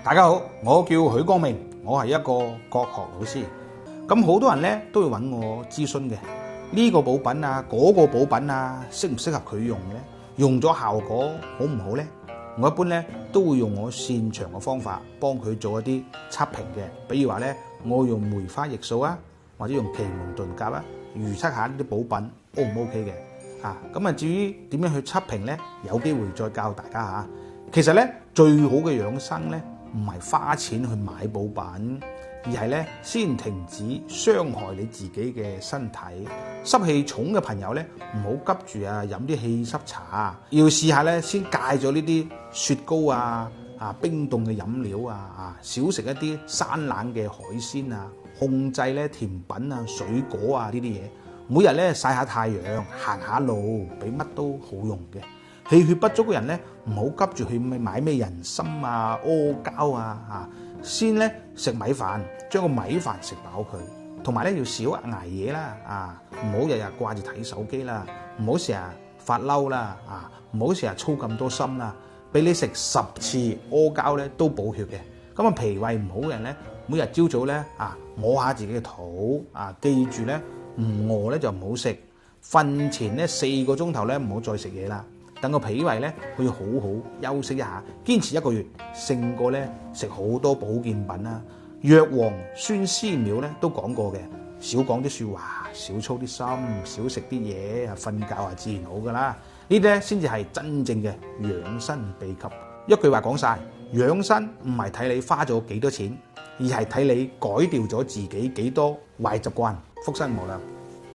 大家好，我叫許光明，我係一個國學老師。咁好多人咧都會揾我諮詢嘅，呢個補品啊，嗰個補品啊，適唔適合佢用咧？用咗效果好唔好咧？我一般咧都會用我擅長嘅方法幫佢做一啲測評嘅，比如話咧，我用梅花易數啊，或者用奇門遁甲啊，預測下呢啲補品 O 唔 OK 嘅。咁至於點樣去測評咧，有機會再教大家嚇。其實咧最好嘅養生咧，唔係花錢去買補品，而係咧先停止傷害你自己嘅身體。濕氣重嘅朋友咧，唔好急住飲啲氣濕茶，要試下咧先戒咗呢啲雪糕冰凍嘅飲料少食一啲生冷嘅海鮮控制咧甜品水果呢啲嘢。每日咧曬下太陽，行下路，比乜都好用嘅。氣血不足嘅人咧，唔好急住去買咩人參阿膠先咧食米飯，將個米飯食飽佢。同埋咧要少捱夜啦，唔好日日掛住睇手機啦，唔好成日發嬲啦，唔好成日操咁多心啦。俾你食10次阿膠咧都補血嘅。咁脾胃唔好嘅人咧，每日朝早咧摸下自己嘅肚記住咧唔餓咧就唔好食。瞓前咧4個鐘頭咧唔好再食嘢啦。等個脾胃咧可以好好休息一下，堅持1個月，勝過咧食好多保健品啦。藥王孫思邈咧都講過嘅，少講啲説話，少操啲心，少食啲嘢，瞓覺自然好噶啦。呢啲咧先至係真正嘅養生秘笈。一句話講晒，養生唔係睇你花咗幾多錢，而係睇你改掉咗自己幾多壞習慣。福生無量。